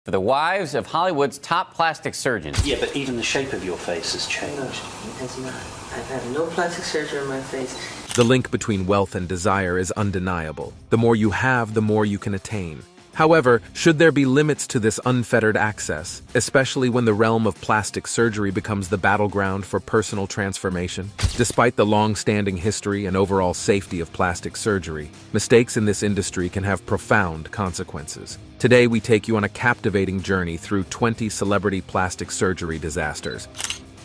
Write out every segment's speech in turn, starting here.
For the wives of Hollywood's top plastic surgeons. Yeah, but even the shape of your face has changed. No, it has not. I've had no plastic surgery on my face. The link between wealth and desire is undeniable. The more you have, the more you can attain. However, should there be limits to this unfettered access, especially when the realm of plastic surgery becomes the battleground for personal transformation? Despite the long-standing history and overall safety of plastic surgery, mistakes in this industry can have profound consequences. Today, we take you on a captivating journey through 20 celebrity plastic surgery disasters.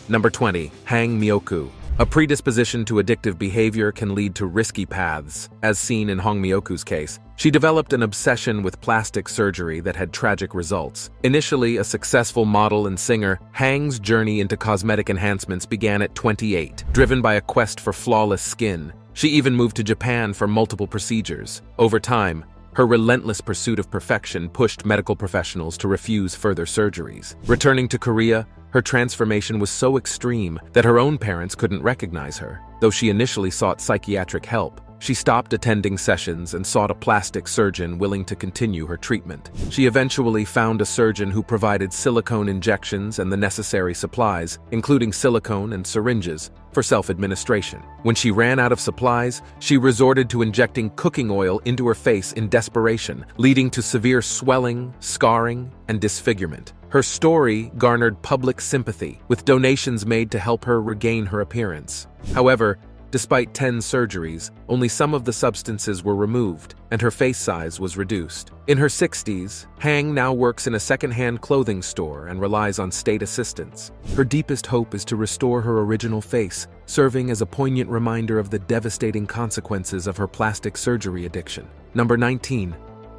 Number 20. Hang Myoku. A predisposition to addictive behavior can lead to risky paths, as seen in Hong Myoku's case. She developed an obsession with plastic surgery that had tragic results. Initially a successful model and singer, Hang's journey into cosmetic enhancements began at 28, driven by a quest for flawless skin. She even moved to Japan for multiple procedures. Over time, her relentless pursuit of perfection pushed medical professionals to refuse further surgeries. Returning to Korea, her transformation was so extreme that her own parents couldn't recognize her. Though she initially sought psychiatric help, she stopped attending sessions and sought a plastic surgeon willing to continue her treatment. She eventually found a surgeon who provided silicone injections and the necessary supplies, including silicone and syringes, for self-administration. When she ran out of supplies, she resorted to injecting cooking oil into her face in desperation, leading to severe swelling, scarring, and disfigurement. Her story garnered public sympathy, with donations made to help her regain her appearance. However, despite 10 surgeries, only some of the substances were removed, and her face size was reduced. In her 60s, Hang now works in a second-hand clothing store and relies on state assistance. Her deepest hope is to restore her original face, serving as a poignant reminder of the devastating consequences of her plastic surgery addiction. Number 19.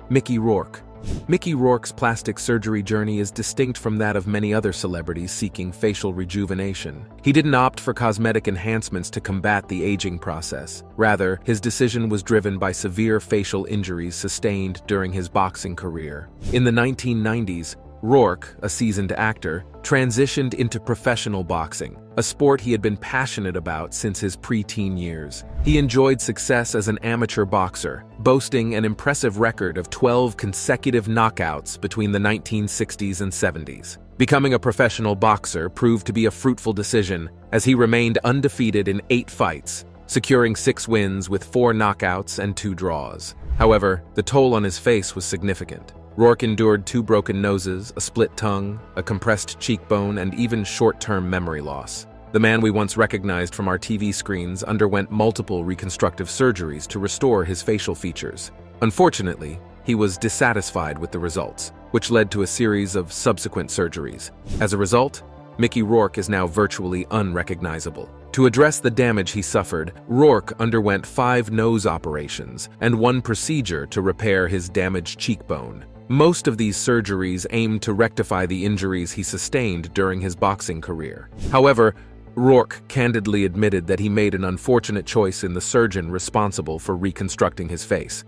Mickey Rourke. Mickey Rourke's plastic surgery journey is distinct from that of many other celebrities seeking facial rejuvenation. He didn't opt for cosmetic enhancements to combat the aging process. Rather, his decision was driven by severe facial injuries sustained during his boxing career. In the 1990s, Rourke, a seasoned actor, transitioned into professional boxing, a sport he had been passionate about since his pre-teen years. He enjoyed success as an amateur boxer, boasting an impressive record of 12 consecutive knockouts between the 1960s and 70s. Becoming a professional boxer proved to be a fruitful decision, as he remained undefeated in 8 fights, securing 6 wins with 4 knockouts and 2 draws. However, the toll on his face was significant. Rourke endured 2 broken noses, a split tongue, a compressed cheekbone, and even short-term memory loss. The man we once recognized from our TV screens underwent multiple reconstructive surgeries to restore his facial features. Unfortunately, he was dissatisfied with the results, which led to a series of subsequent surgeries. As a result, Mickey Rourke is now virtually unrecognizable. To address the damage he suffered, Rourke underwent 5 nose operations and 1 procedure to repair his damaged cheekbone. Most of these surgeries aimed to rectify the injuries he sustained during his boxing career. However, Rourke candidly admitted that he made an unfortunate choice in the surgeon responsible for reconstructing his face.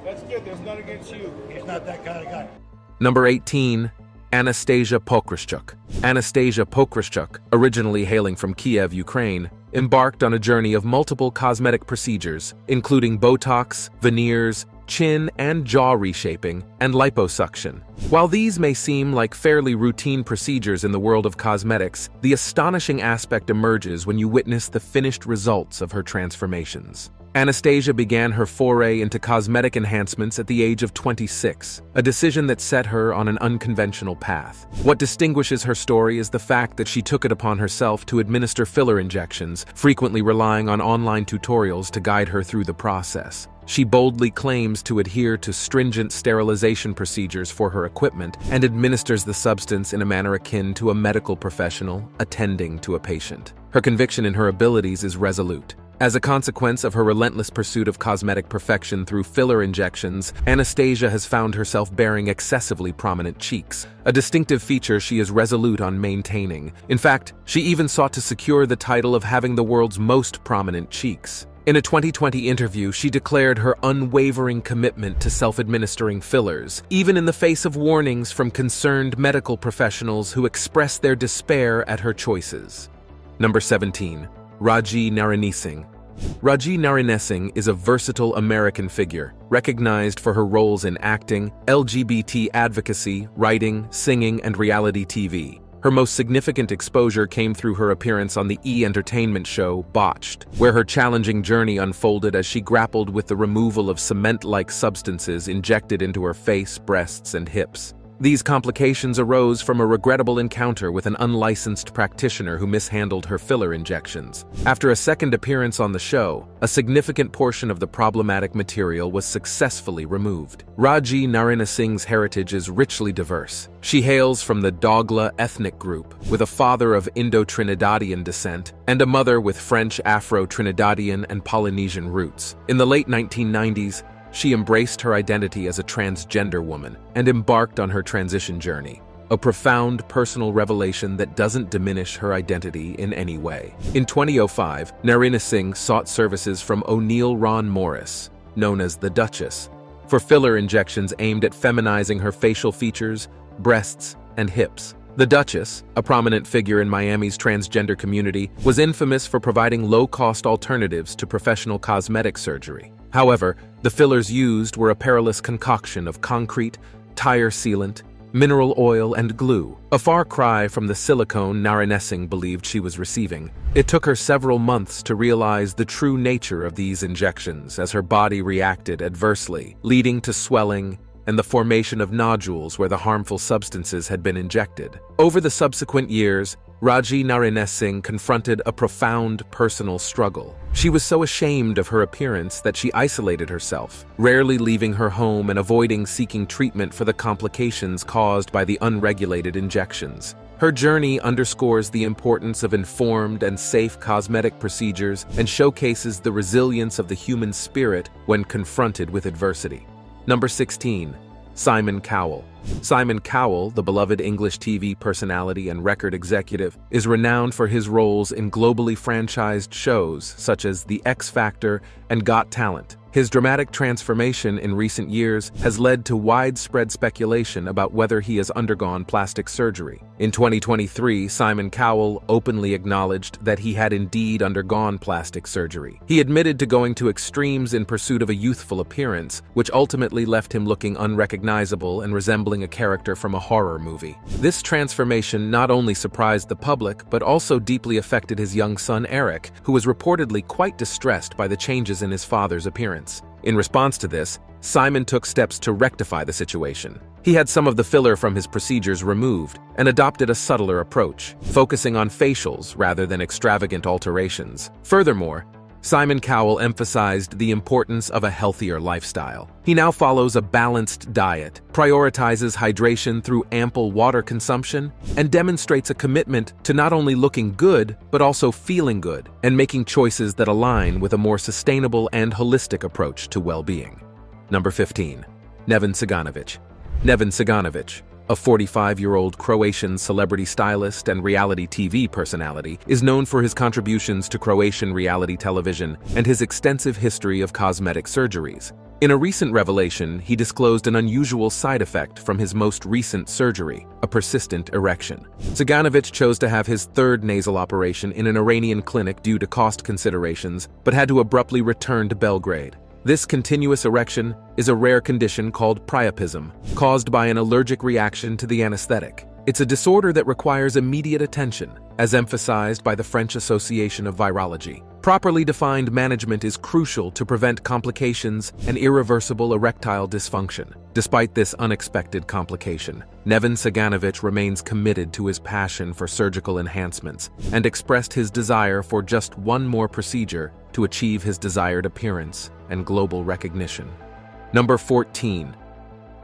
That's good, there's none against you. He's not that kind of guy. Number 18. Anastasia Pokryschuk. Anastasia Pokryschuk, originally hailing from Kiev, Ukraine, embarked on a journey of multiple cosmetic procedures, including Botox, veneers, chin and jaw reshaping, and liposuction. While these may seem like fairly routine procedures in the world of cosmetics, the astonishing aspect emerges when you witness the finished results of her transformations. Anastasia began her foray into cosmetic enhancements at the age of 26, a decision that set her on an unconventional path. What distinguishes her story is the fact that she took it upon herself to administer filler injections, frequently relying on online tutorials to guide her through the process. She boldly claims to adhere to stringent sterilization procedures for her equipment and administers the substance in a manner akin to a medical professional attending to a patient. Her conviction in her abilities is resolute. As a consequence of her relentless pursuit of cosmetic perfection through filler injections, Anastasia has found herself bearing excessively prominent cheeks, a distinctive feature she is resolute on maintaining. In fact, she even sought to secure the title of having the world's most prominent cheeks. In a 2020 interview, she declared her unwavering commitment to self-administering fillers, even in the face of warnings from concerned medical professionals who expressed their despair at her choices. Number 17. Raji Narasimhan. Raji Narinesinghe is a versatile American figure, recognized for her roles in acting, LGBT advocacy, writing, singing, and reality TV. Her most significant exposure came through her appearance on the E! Entertainment show Botched, where her challenging journey unfolded as she grappled with the removal of cement-like substances injected into her face, breasts, and hips. These complications arose from a regrettable encounter with an unlicensed practitioner who mishandled her filler injections. After a second appearance on the show, a significant portion of the problematic material was successfully removed. Raji Narinesinghe's heritage is richly diverse. She hails from the Dogla ethnic group, with a father of Indo-Trinidadian descent and a mother with French, Afro-Trinidadian, and Polynesian roots. In the late 1990s, she embraced her identity as a transgender woman and embarked on her transition journey, a profound personal revelation that doesn't diminish her identity in any way. In 2005, Narinesinghe sought services from O'Neill Ron Morris, known as the Duchess, for filler injections aimed at feminizing her facial features, breasts, and hips. The Duchess, a prominent figure in Miami's transgender community, was infamous for providing low-cost alternatives to professional cosmetic surgery. However, the fillers used were a perilous concoction of concrete, tire sealant, mineral oil, and glue, a far cry from the silicone Narinesinghe believed she was receiving. It took her several months to realize the true nature of these injections as her body reacted adversely, leading to swelling and the formation of nodules where the harmful substances had been injected. Over the subsequent years, Raji Narinesinghe confronted a profound personal struggle. She was so ashamed of her appearance that she isolated herself, rarely leaving her home and avoiding seeking treatment for the complications caused by the unregulated injections. Her journey underscores the importance of informed and safe cosmetic procedures and showcases the resilience of the human spirit when confronted with adversity. Number 16. Simon Cowell. Simon Cowell, the beloved English TV personality and record executive, is renowned for his roles in globally franchised shows such as The X Factor and Got Talent. His dramatic transformation in recent years has led to widespread speculation about whether he has undergone plastic surgery. In 2023, Simon Cowell openly acknowledged that he had indeed undergone plastic surgery. He admitted to going to extremes in pursuit of a youthful appearance, which ultimately left him looking unrecognizable and resembling a character from a horror movie. This transformation not only surprised the public, but also deeply affected his young son Eric, who was reportedly quite distressed by the changes in his father's appearance. In response to this, Simon took steps to rectify the situation. He had some of the filler from his procedures removed and adopted a subtler approach, focusing on facials rather than extravagant alterations. Furthermore, Simon Cowell emphasized the importance of a healthier lifestyle. He now follows a balanced diet, prioritizes hydration through ample water consumption, and demonstrates a commitment to not only looking good, but also feeling good and making choices that align with a more sustainable and holistic approach to well-being. Number 15. Neven Ciganović. Neven Ciganović, a 45-year-old Croatian celebrity stylist and reality TV personality, is known for his contributions to Croatian reality television and his extensive history of cosmetic surgeries. In a recent revelation, he disclosed an unusual side effect from his most recent surgery, a persistent erection. Ciganović chose to have his third nasal operation in an Iranian clinic due to cost considerations, but had to abruptly return to Belgrade. This continuous erection is a rare condition called priapism, caused by an allergic reaction to the anesthetic. It's a disorder that requires immediate attention, as emphasized by the French Association of Virology. Properly defined management is crucial to prevent complications and irreversible erectile dysfunction. Despite this unexpected complication, Neven Ciganović remains committed to his passion for surgical enhancements and expressed his desire for just one more procedure to achieve his desired appearance and global recognition. Number 14.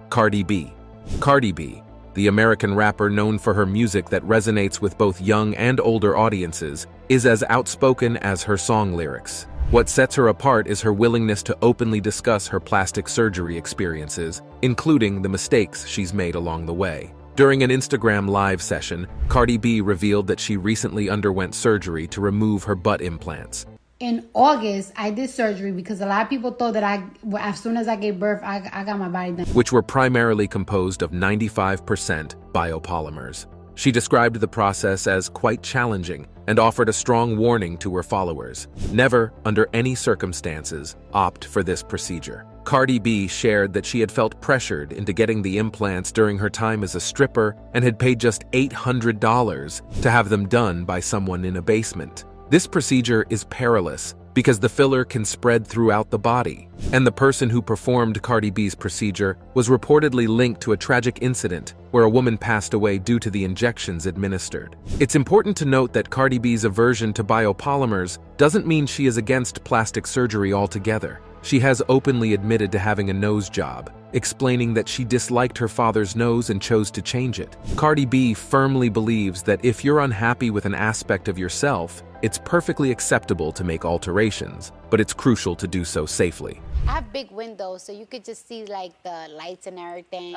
Cardi B. Cardi B, the American rapper known for her music that resonates with both young and older audiences, is as outspoken as her song lyrics. What sets her apart is her willingness to openly discuss her plastic surgery experiences, including the mistakes she's made along the way. During an Instagram live session, Cardi B revealed that she recently underwent surgery to remove her butt implants. In August, I did surgery because a lot of people thought that as soon as I gave birth, I got my body done. Which were primarily composed of 95% biopolymers. She described the process as quite challenging and offered a strong warning to her followers: never, under any circumstances, opt for this procedure. Cardi B shared that she had felt pressured into getting the implants during her time as a stripper and had paid just $800 to have them done by someone in a basement. This procedure is perilous because the filler can spread throughout the body, and the person who performed Cardi B's procedure was reportedly linked to a tragic incident where a woman passed away due to the injections administered. It's important to note that Cardi B's aversion to biopolymers doesn't mean she is against plastic surgery altogether. She has openly admitted to having a nose job, explaining that she disliked her father's nose and chose to change it. Cardi B firmly believes that if you're unhappy with an aspect of yourself, it's perfectly acceptable to make alterations, but it's crucial to do so safely. I have big windows, so you could just see like the lights and everything.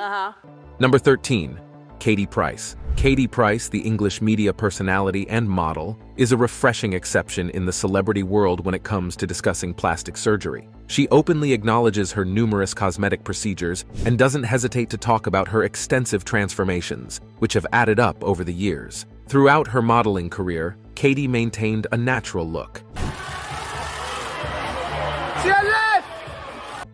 Number 13, Katie Price. Katie Price, the English media personality and model, is a refreshing exception in the celebrity world when it comes to discussing plastic surgery. She openly acknowledges her numerous cosmetic procedures and doesn't hesitate to talk about her extensive transformations, which have added up over the years. Throughout her modeling career, Katie maintained a natural look.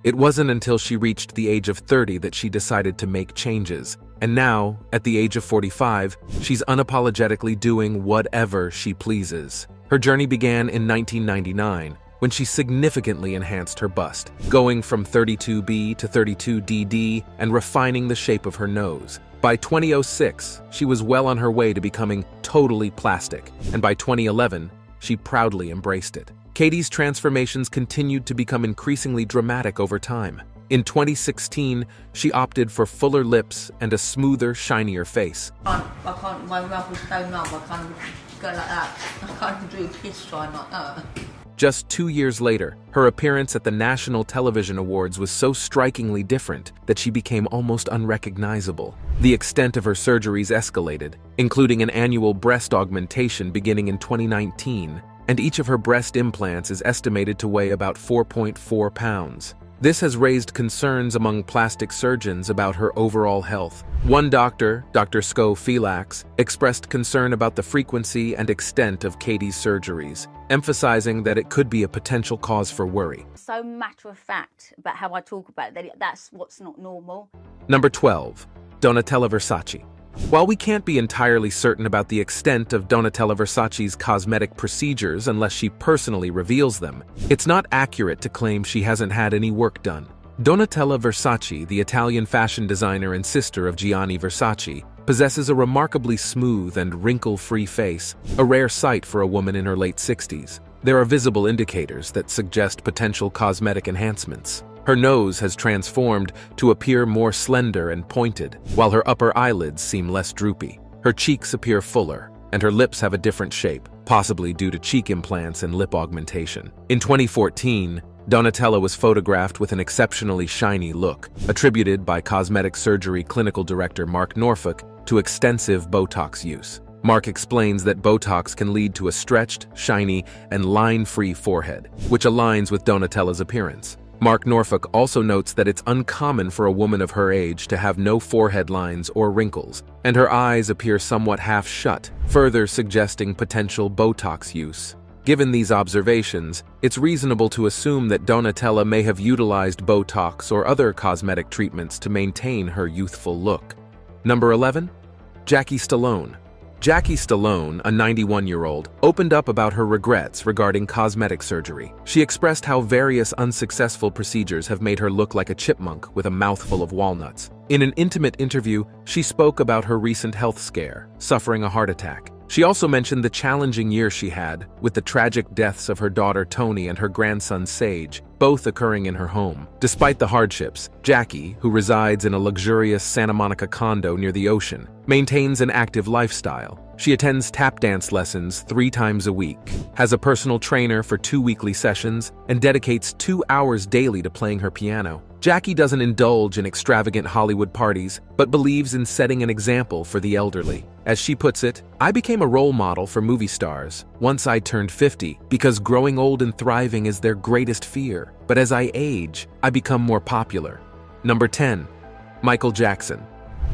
It wasn't until she reached the age of 30 that she decided to make changes. And now, at the age of 45, she's unapologetically doing whatever she pleases. Her journey began in 1999, when she significantly enhanced her bust, going from 32B to 32DD and refining the shape of her nose. By 2006, she was well on her way to becoming totally plastic, and by 2011, she proudly embraced it. Katie's transformations continued to become increasingly dramatic over time. In 2016, she opted for fuller lips and a smoother, shinier face. I can't, my mouth is so numb, I can't go like that. I can't do a kiss sign like that. Just 2 years later, her appearance at the National Television Awards was so strikingly different that she became almost unrecognizable. The extent of her surgeries escalated, including an annual breast augmentation beginning in 2019, and each of her breast implants is estimated to weigh about 4.4 pounds. This has raised concerns among plastic surgeons about her overall health. One doctor, Dr. Sko Phelan, expressed concern about the frequency and extent of Katie's surgeries, emphasizing that it could be a potential cause for worry. So matter of fact about how I talk about it, that's what's not normal. Number 12, Donatella Versace. While we can't be entirely certain about the extent of Donatella Versace's cosmetic procedures unless she personally reveals them, it's not accurate to claim she hasn't had any work done. Donatella Versace, the Italian fashion designer and sister of Gianni Versace, possesses a remarkably smooth and wrinkle-free face, a rare sight for a woman in her late 60s. There are visible indicators that suggest potential cosmetic enhancements. Her nose has transformed to appear more slender and pointed, while her upper eyelids seem less droopy. Her cheeks appear fuller, and her lips have a different shape, possibly due to cheek implants and lip augmentation. In 2014, Donatella was photographed with an exceptionally shiny look, attributed by cosmetic surgery clinical director Mark Norfolk to extensive Botox use. Mark explains that Botox can lead to a stretched, shiny, and line-free forehead, which aligns with Donatella's appearance. Mark Norfolk also notes that it's uncommon for a woman of her age to have no forehead lines or wrinkles, and her eyes appear somewhat half shut, further suggesting potential Botox use. Given these observations, it's reasonable to assume that Donatella may have utilized Botox or other cosmetic treatments to maintain her youthful look. Number 11, Jackie Stallone. Jackie Stallone, a 91-year-old, opened up about her regrets regarding cosmetic surgery. She expressed how various unsuccessful procedures have made her look like a chipmunk with a mouthful of walnuts. In an intimate interview, she spoke about her recent health scare, suffering a heart attack. She also mentioned the challenging year she had, with the tragic deaths of her daughter Toni and her grandson Sage, both occurring in her home. Despite the hardships, Jackie, who resides in a luxurious Santa Monica condo near the ocean, maintains an active lifestyle. She attends tap dance lessons 3 times a week, has a personal trainer for 2 weekly sessions, and dedicates 2 hours daily to playing her piano. Jackie doesn't indulge in extravagant Hollywood parties, but believes in setting an example for the elderly. As she puts it, "I became a role model for movie stars once I turned 50 because growing old and thriving is their greatest fear. But as I age, I become more popular." Number 10, Michael Jackson.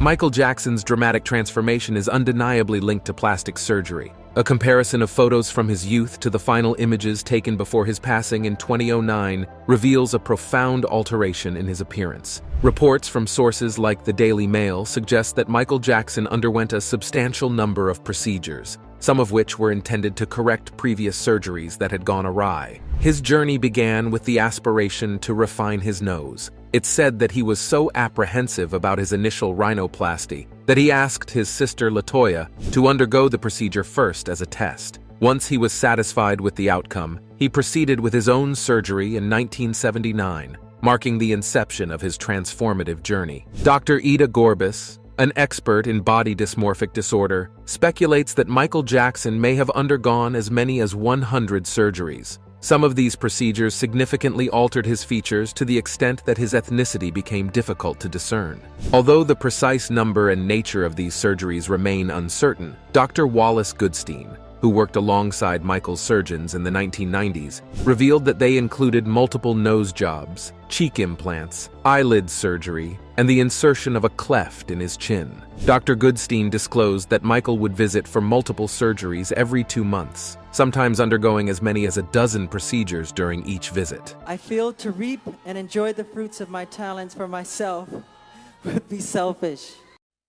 Michael Jackson's dramatic transformation is undeniably linked to plastic surgery. A comparison of photos from his youth to the final images taken before his passing in 2009 reveals a profound alteration in his appearance. Reports from sources like the Daily Mail suggest that Michael Jackson underwent a substantial number of procedures, some of which were intended to correct previous surgeries that had gone awry. His journey began with the aspiration to refine his nose. It's said that he was so apprehensive about his initial rhinoplasty that he asked his sister LaToya to undergo the procedure first as a test. Once he was satisfied with the outcome, he proceeded with his own surgery in 1979, marking the inception of his transformative journey. Dr. Ida Gorbis, an expert in body dysmorphic disorder, speculates that Michael Jackson may have undergone as many as 100 surgeries. Some of these procedures significantly altered his features to the extent that his ethnicity became difficult to discern. Although the precise number and nature of these surgeries remain uncertain, Dr. Wallace Goodstein, who worked alongside Michael's surgeons in the 1990s, revealed that they included multiple nose jobs, cheek implants, eyelid surgery, and the insertion of a cleft in his chin. Dr. Goodstein disclosed that Michael would visit for multiple surgeries every 2 months, sometimes undergoing as many as a dozen procedures during each visit. I feel to reap and enjoy the fruits of my talents for myself would be selfish.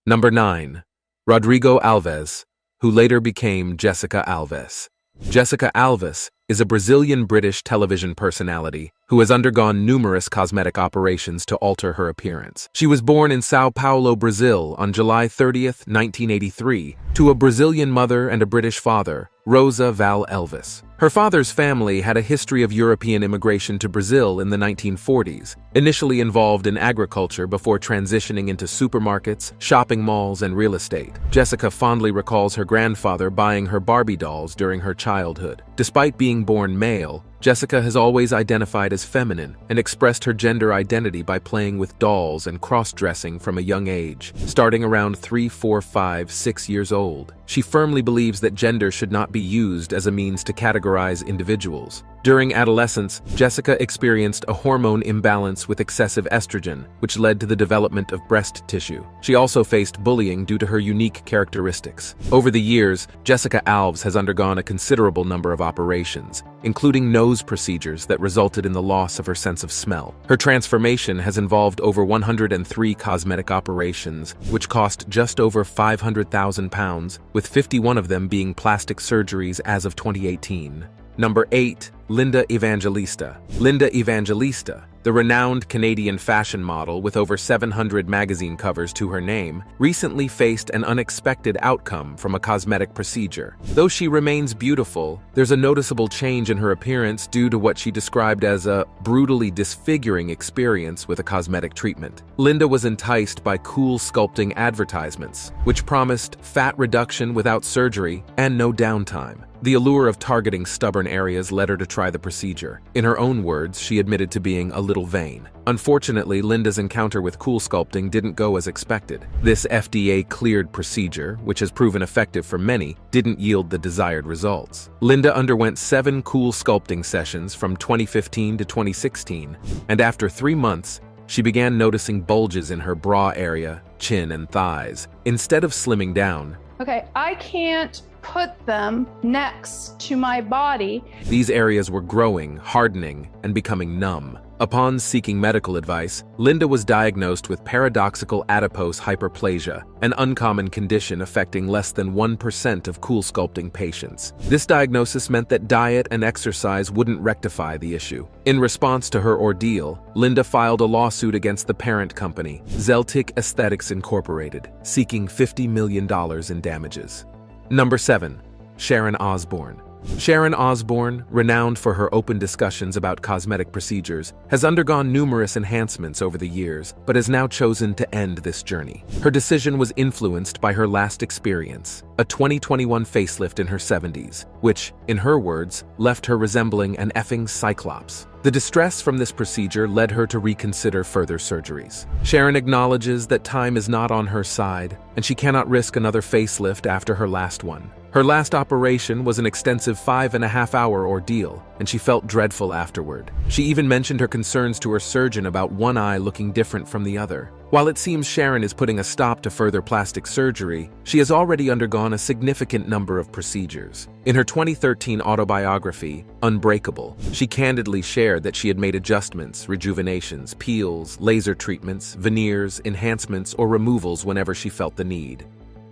Number 9. Rodrigo Alves, who later became Jessica Alves. Jessica Alves is a Brazilian-British television personality who has undergone numerous cosmetic operations to alter her appearance. She was born in Sao Paulo, Brazil on July 30th, 1983, to a Brazilian mother and a British father, Rosa Val Elvis. Her father's family had a history of European immigration to Brazil in the 1940s, initially involved in agriculture before transitioning into supermarkets, shopping malls, and real estate. Jessica fondly recalls her grandfather buying her Barbie dolls during her childhood. Despite being born male, Jessica has always identified as feminine and expressed her gender identity by playing with dolls and cross-dressing from a young age. Starting around 3, 4, 5, 6 years old, she firmly believes that gender should not be used as a means to categorize individuals. During adolescence, Jessica experienced a hormone imbalance with excessive estrogen, which led to the development of breast tissue. She also faced bullying due to her unique characteristics. Over the years, Jessica Alves has undergone a considerable number of operations, including nose procedures that resulted in the loss of her sense of smell. Her transformation has involved over 103 cosmetic operations, which cost just over £500,000, with 51 of them being plastic surgeries as of 2018. Number 8. Linda Evangelista. Linda Evangelista, the renowned Canadian fashion model with over 700 magazine covers to her name, recently faced an unexpected outcome from a cosmetic procedure. Though she remains beautiful, there's a noticeable change in her appearance due to what she described as a brutally disfiguring experience with a cosmetic treatment. Linda was enticed by Cool Sculpting advertisements, which promised fat reduction without surgery and no downtime. The allure of targeting stubborn areas led her to try the procedure. In her own words, she admitted to being a little vain. Unfortunately, Linda's encounter with Cool Sculpting didn't go as expected. This FDA-cleared procedure, which has proven effective for many, didn't yield the desired results. Linda underwent 7 Cool Sculpting sessions from 2015 to 2016, and after 3 months, she began noticing bulges in her bra area, chin, and thighs. Instead of slimming down, okay, I can't put them next to my body. These areas were growing, hardening, and becoming numb. Upon seeking medical advice, Linda was diagnosed with paradoxical adipose hyperplasia, an uncommon condition affecting less than 1% of Cool Sculpting patients. This diagnosis meant that diet and exercise wouldn't rectify the issue. In response to her ordeal, Linda filed a lawsuit against the parent company, Zeltic Aesthetics Incorporated, seeking $50 million in damages. Number 7. Sharon Osbourne. Sharon Osbourne, renowned for her open discussions about cosmetic procedures, has undergone numerous enhancements over the years, but has now chosen to end this journey. Her decision was influenced by her last experience, a 2021 facelift in her 70s, which, in her words, left her resembling an effing cyclops. The distress from this procedure led her to reconsider further surgeries. Sharon acknowledges that time is not on her side, and she cannot risk another facelift after her last one. Her last operation was an extensive 5.5-hour ordeal, and she felt dreadful afterward. She even mentioned her concerns to her surgeon about one eye looking different from the other. While it seems Sharon is putting a stop to further plastic surgery, she has already undergone a significant number of procedures. In her 2013 autobiography, Unbreakable, she candidly shared that she had made adjustments, rejuvenations, peels, laser treatments, veneers, enhancements, or removals whenever she felt the need.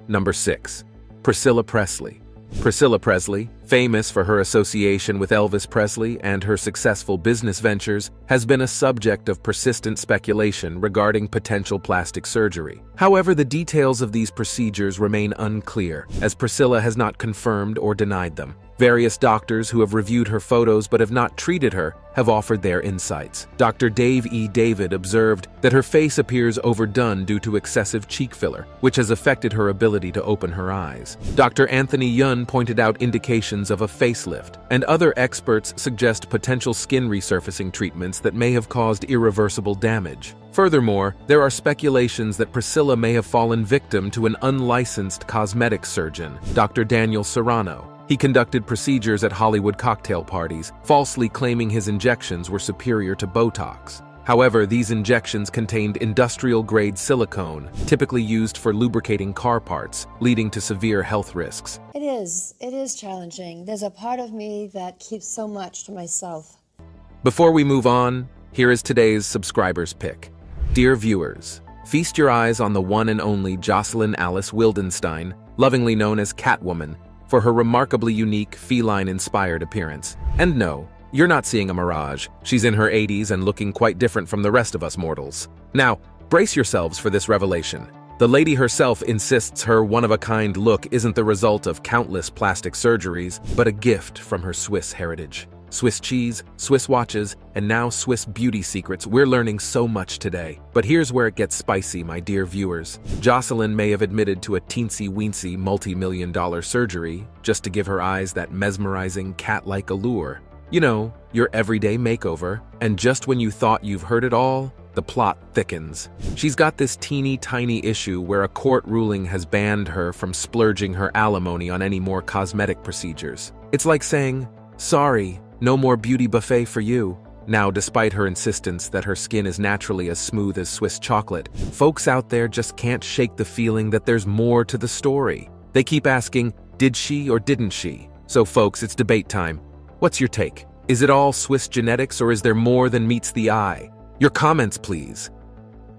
Number 6. Priscilla Presley. Priscilla Presley, famous for her association with Elvis Presley and her successful business ventures, has been a subject of persistent speculation regarding potential plastic surgery. However, the details of these procedures remain unclear, as Priscilla has not confirmed or denied them. Various doctors who have reviewed her photos but have not treated her have offered their insights. Dr. Dave E. David observed that her face appears overdone due to excessive cheek filler, which has affected her ability to open her eyes. Dr. Anthony Yun pointed out indications of a facelift, and other experts suggest potential skin resurfacing treatments that may have caused irreversible damage. Furthermore, there are speculations that Priscilla may have fallen victim to an unlicensed cosmetic surgeon, Dr. Daniel Serrano. He conducted procedures at Hollywood cocktail parties, falsely claiming his injections were superior to Botox. However, these injections contained industrial-grade silicone, typically used for lubricating car parts, leading to severe health risks. It is challenging. There's a part of me that keeps so much to myself. Before we move on, here is today's subscriber's pick. Dear viewers, feast your eyes on the one and only Jocelyn Alice Wildenstein, lovingly known as Catwoman, for her remarkably unique, feline-inspired appearance. And no, you're not seeing a mirage. She's in her 80s and looking quite different from the rest of us mortals. Now, brace yourselves for this revelation. The lady herself insists her one-of-a-kind look isn't the result of countless plastic surgeries, but a gift from her Swiss heritage. Swiss cheese, Swiss watches, and now Swiss beauty secrets. We're learning so much today. But here's where it gets spicy, my dear viewers. Jocelyn may have admitted to a teensy-weensy multi-million-dollar surgery just to give her eyes that mesmerizing cat-like allure. You know, your everyday makeover. And just when you thought you've heard it all, the plot thickens. She's got this teeny-tiny issue where a court ruling has banned her from splurging her alimony on any more cosmetic procedures. It's like saying, sorry, no more beauty buffet for you. Now, despite her insistence that her skin is naturally as smooth as Swiss chocolate, folks out there just can't shake the feeling that there's more to the story. They keep asking, did she or didn't she? So folks, it's debate time. What's your take? Is it all Swiss genetics or is there more than meets the eye? Your comments, please.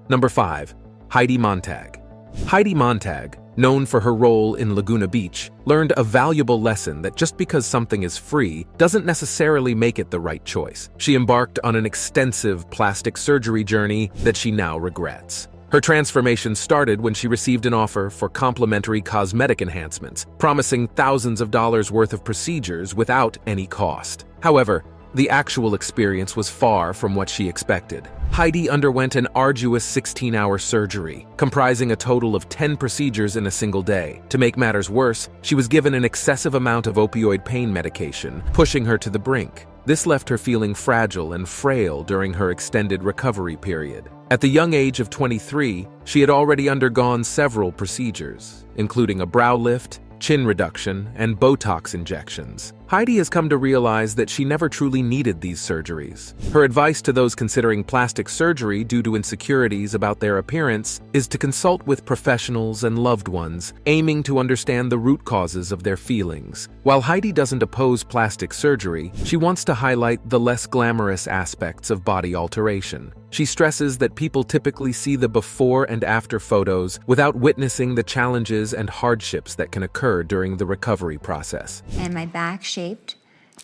Number 5. Heidi Montag. Heidi Montag, known for her role in Laguna Beach, learned a valuable lesson that just because something is free doesn't necessarily make it the right choice. She embarked on an extensive plastic surgery journey that she now regrets. Her transformation started when she received an offer for complimentary cosmetic enhancements, promising thousands of dollars worth of procedures without any cost. However, the actual experience was far from what she expected. Heidi underwent an arduous 16-hour surgery, comprising a total of 10 procedures in a single day. To make matters worse, she was given an excessive amount of opioid pain medication, pushing her to the brink. This left her feeling fragile and frail during her extended recovery period. At the young age of 23, she had already undergone several procedures, including a brow lift, chin reduction, and Botox injections. Heidi has come to realize that she never truly needed these surgeries. Her advice to those considering plastic surgery due to insecurities about their appearance is to consult with professionals and loved ones, aiming to understand the root causes of their feelings. While Heidi doesn't oppose plastic surgery, she wants to highlight the less glamorous aspects of body alteration. She stresses that people typically see the before and after photos without witnessing the challenges and hardships that can occur during the recovery process. And my back shaped,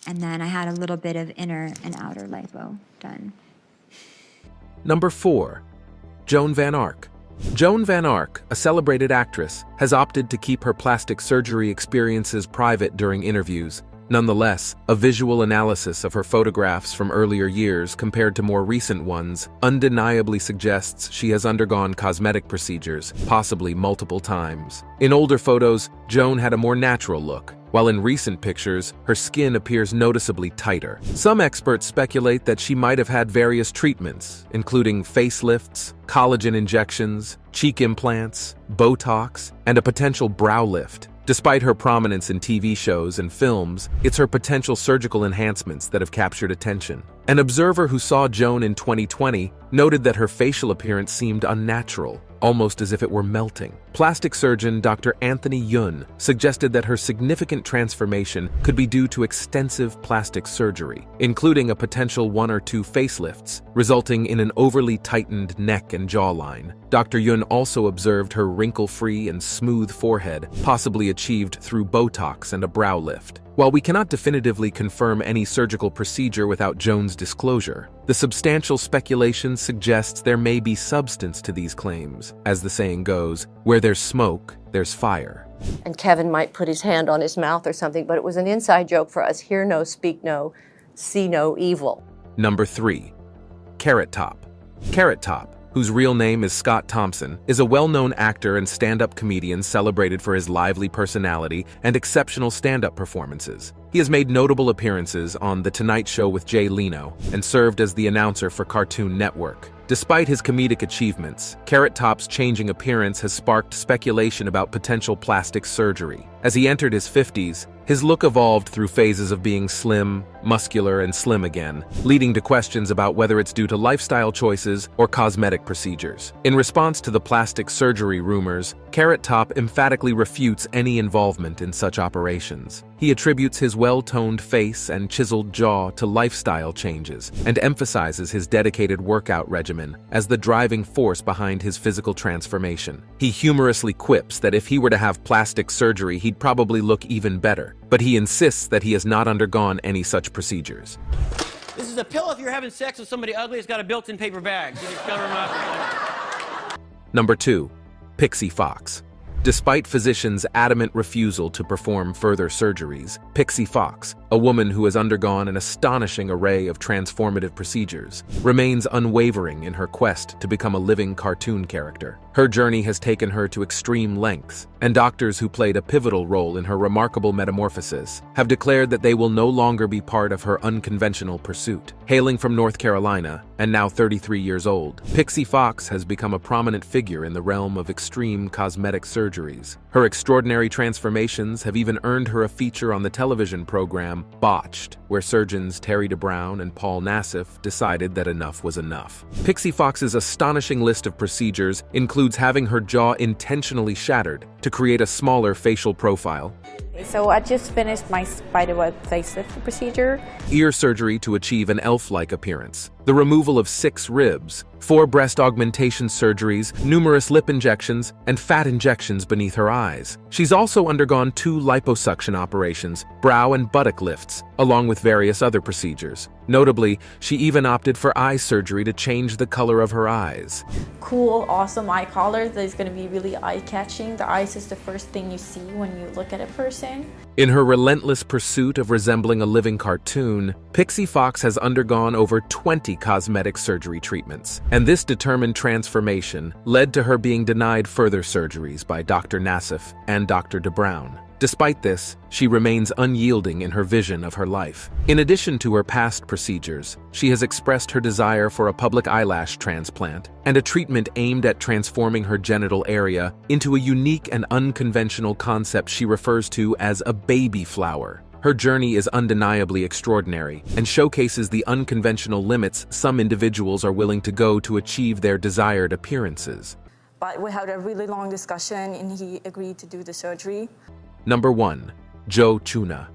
and then I had a little bit of inner and outer lipo done. Number 4. Joan Van Ark. Joan Van Ark, a celebrated actress, has opted to keep her plastic surgery experiences private during interviews. Nonetheless, a visual analysis of her photographs from earlier years compared to more recent ones undeniably suggests she has undergone cosmetic procedures, possibly multiple times. In older photos, Joan had a more natural look, while in recent pictures, her skin appears noticeably tighter. Some experts speculate that she might have had various treatments, including facelifts, collagen injections, cheek implants, Botox, and a potential brow lift. Despite her prominence in TV shows and films, it's her potential surgical enhancements that have captured attention. An observer who saw Joan in 2020 noted that her facial appearance seemed unnatural, almost as if it were melting. Plastic surgeon Dr. Anthony Yun suggested that her significant transformation could be due to extensive plastic surgery, including a potential 1 or 2 facelifts, resulting in an overly tightened neck and jawline. Dr. Yun also observed her wrinkle-free and smooth forehead, possibly achieved through Botox and a brow lift. While we cannot definitively confirm any surgical procedure without Joan's disclosure, the substantial speculation suggests there may be substance to these claims. As the saying goes, where there's smoke, there's fire. And Kevin might put his hand on his mouth or something, but it was an inside joke for us. Hear no, speak no, see no evil. Number 3. Carrot Top. Carrot Top, whose real name is Scott Thompson, is a well-known actor and stand-up comedian celebrated for his lively personality and exceptional stand-up performances. He has made notable appearances on The Tonight Show with Jay Leno and served as the announcer for Cartoon Network. Despite his comedic achievements, Carrot Top's changing appearance has sparked speculation about potential plastic surgery. As he entered his 50s, his look evolved through phases of being slim, muscular, and slim again, leading to questions about whether it's due to lifestyle choices or cosmetic procedures. In response to the plastic surgery rumors, Carrot Top emphatically refutes any involvement in such operations. He attributes his well-toned face and chiseled jaw to lifestyle changes and emphasizes his dedicated workout regimen as the driving force behind his physical transformation. He humorously quips that if he were to have plastic surgery, he'd probably look even better, but he insists that he has not undergone any such procedures. This is a pill if you're having sex with somebody ugly. It's got a built-in paper bag. You just cover them up. Number 2. Pixie Fox. Despite physicians' adamant refusal to perform further surgeries, Pixie Fox, a woman who has undergone an astonishing array of transformative procedures, remains unwavering in her quest to become a living cartoon character. Her journey has taken her to extreme lengths, and doctors who played a pivotal role in her remarkable metamorphosis have declared that they will no longer be part of her unconventional pursuit. Hailing from North Carolina, and now 33 years old, Pixie Fox has become a prominent figure in the realm of extreme cosmetic surgeries. Her extraordinary transformations have even earned her a feature on the television program Botched, where surgeons Terry DeBrown and Paul Nassif decided that enough was enough. Pixie Fox's astonishing list of procedures includes having her jaw intentionally shattered to create a smaller facial profile, So I just finished my spiderweb facelift procedure. Ear surgery to achieve an elf-like appearance, the removal of 6 ribs, 4 breast augmentation surgeries, numerous lip injections, and fat injections beneath her eyes. She's also undergone 2 liposuction operations, brow and buttock lifts, along with various other procedures. Notably, she even opted for eye surgery to change the color of her eyes. Cool, awesome eye color that is going to be really eye-catching. The eyes is the first thing you see when you look at a person. In her relentless pursuit of resembling a living cartoon, Pixie Fox has undergone over 20 cosmetic surgery treatments, and this determined transformation led to her being denied further surgeries by Dr. Nassif and Dr. DeBrown. Despite this, she remains unyielding in her vision of her life. In addition to her past procedures, she has expressed her desire for a public eyelash transplant and a treatment aimed at transforming her genital area into a unique and unconventional concept she refers to as a baby flower. Her journey is undeniably extraordinary and showcases the unconventional limits some individuals are willing to go to achieve their desired appearances. But we had a really long discussion and he agreed to do the surgery. Number 1. Joe Chuna.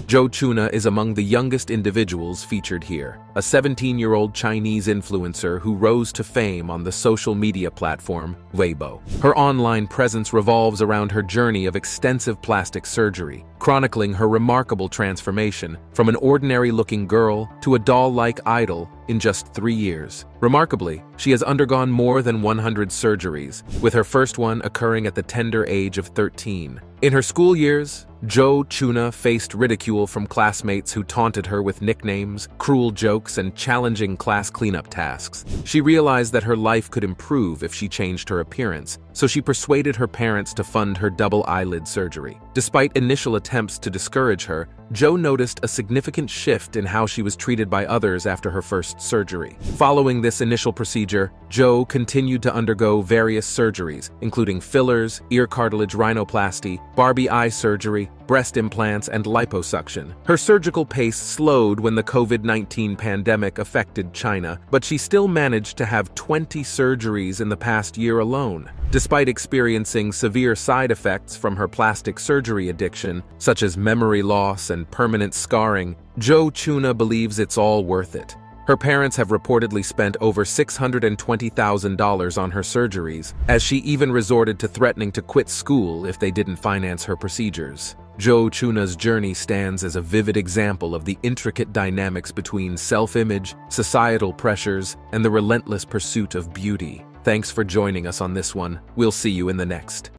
Joe Chuna is among the youngest individuals featured here, a 17-year-old Chinese influencer who rose to fame on the social media platform Weibo. Her online presence revolves around her journey of extensive plastic surgery, chronicling her remarkable transformation from an ordinary-looking girl to a doll-like idol in just 3 years. Remarkably, she has undergone more than 100 surgeries, with her first one occurring at the tender age of 13. In her school years, Joe Chuna faced ridicule from classmates who taunted her with nicknames, cruel jokes, and challenging class cleanup tasks. She realized that her life could improve if she changed her appearance, so she persuaded her parents to fund her double eyelid surgery. Despite initial attempts to discourage her, Jo noticed a significant shift in how she was treated by others after her first surgery. Following this initial procedure, Jo continued to undergo various surgeries, including fillers, ear cartilage rhinoplasty, Barbie eye surgery, breast implants, and liposuction. Her surgical pace slowed when the COVID-19 pandemic affected China, but she still managed to have 20 surgeries in the past year alone. Despite experiencing severe side effects from her plastic surgery addiction, such as memory loss and permanent scarring, Jo Chuna believes it's all worth it. Her parents have reportedly spent over $620,000 on her surgeries, as she even resorted to threatening to quit school if they didn't finance her procedures. Jo Chuna's journey stands as a vivid example of the intricate dynamics between self-image, societal pressures, and the relentless pursuit of beauty. Thanks for joining us on this one. We'll see you in the next.